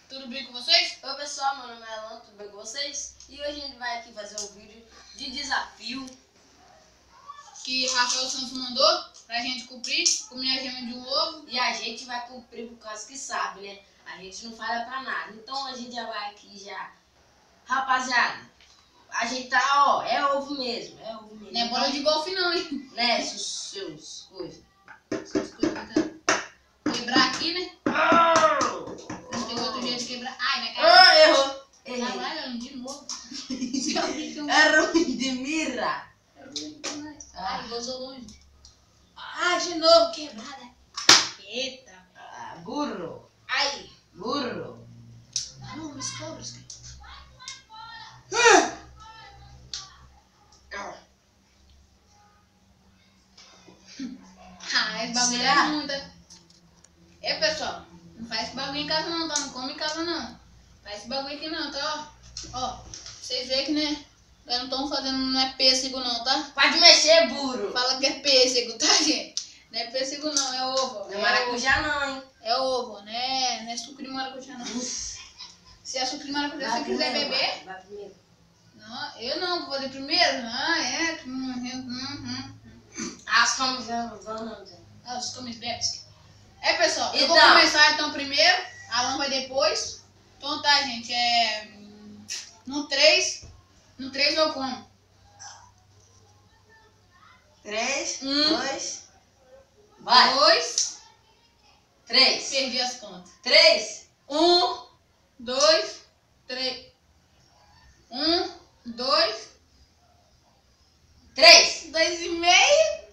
Tudo bem com vocês? Oi pessoal, meu nome é Alan, tudo bem com vocês? E hoje a gente vai aqui fazer um vídeo de desafio Que Rafael Santos mandou pra gente cumprir, comer a gema de um ovo. e a gente vai cumprir por causa que sabe, né? A gente não falha pra nada. Então a gente já vai aqui já. Rapaziada, a gente tá, ó, é ovo mesmo, é ovo mesmo. Não é bola de golfe não, hein? Né, seus coisas. Essas coisas pra quebrar aqui, né? Não tem outro jeito de quebrar. Ai, vai cair. Errou! Errei. Caralho, de novo. É ruim de mira. Ai, gozou longe. Ai, de novo, quebrada. Eita. Burro. Ai. Burro. Não, mas cobras. Ah, esse bagulho é muito. Pessoal, não faz esse bagulho em casa não, tá? Não come em casa não. Faz esse bagulho aqui não, tá? Ó, vocês veem que, né? Nós não estamos fazendo, não é pêssego não, tá? Pode mexer, burro. Fala que é pêssego, tá, gente? Não é pêssego não, é ovo. Não é maracujá não, hein? É ovo, né? Não é suco de maracujá não. Se é suco de maracujá, se você quiser beber. Vai primeiro. Não, eu não, vou fazer primeiro. Ah, é? As comes Ah, os comes bebes. Pessoal, eu Então. vou começar então primeiro, a Alan vai depois. Então tá, gente, no 3 eu como. 3, 1, 2, vai. 2, 3, perdi as contas. 3, 1, 2, 3. 1, 2, 3, 2,5.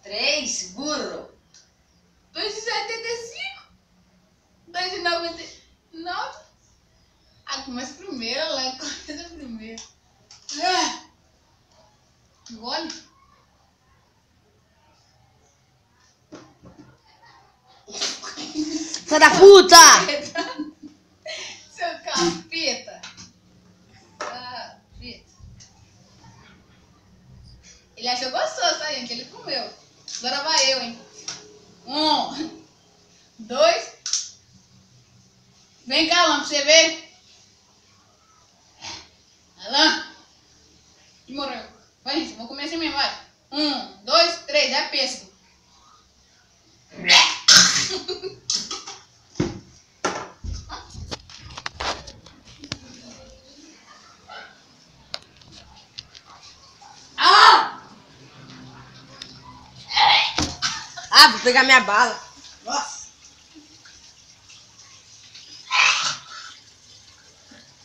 3, burro. 2,75. 2,99. Ah, começa primeiro, Alex. Começa primeiro. Engole. Filha da puta! Seu capeta. Capeta. Ele achou gostoso, tá, gente? Ele comeu. Agora vai eu, hein? 1, 2. Vem cá, Alan, pra você ver. Alan. Morreu. Vai, gente, vou comer assim mesmo, vai. 1, 2, 3, é pêssego. Vou pegar minha bala. Nossa.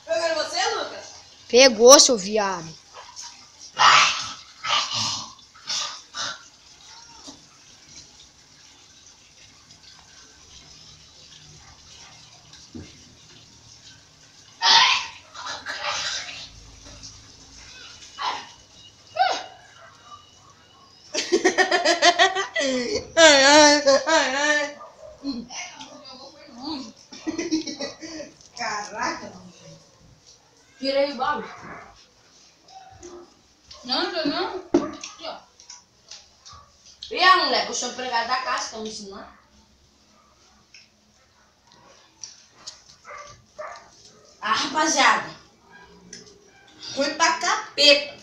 Pegando você, Lucas? Pegou, seu viado. Foi longe. Caraca. Tirei o bolo. Não. Aqui, ó. E a moleque, eu sou empregado da casa, estão me ensinando. Rapaziada. Ruim pra capeta.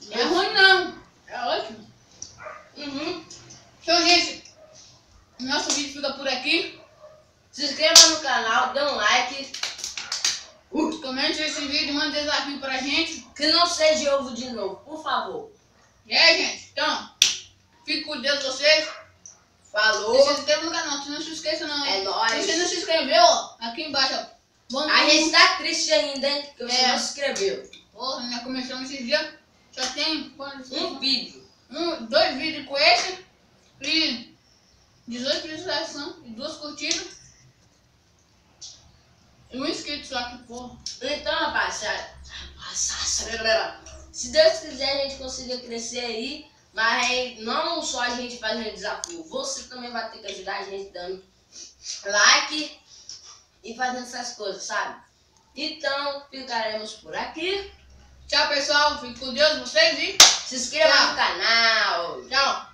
Não é ruim, não. É ótimo. Então, gente, nosso vídeo fica por aqui. Se inscreva no canal, dê um like. Comente esse vídeo, manda desafio pra gente. Que não seja ovo de novo, por favor. E aí, gente, então, fique com Deus vocês. Falou. E se inscreva no canal, se não se esqueça não. É nóis. Se você não se inscreveu, ó, aqui embaixo, ó. Vamos A gente tá triste ainda, hein? Que você não se inscreveu. Porra, nós começamos esses dias. Só tem Um vídeo. 2 vídeos com esse. E 18 visualizações e 2 curtidas. E 1 inscrito só, que porra. Então, rapaziada, se Deus quiser, a gente consiga crescer aí. Mas não só a gente fazendo desafio, você também vai ter que ajudar a gente dando like e fazendo essas coisas, sabe? Então, ficaremos por aqui. Tchau, pessoal. Fique com Deus, vocês e Se inscreva tchau. no canal. Tchau.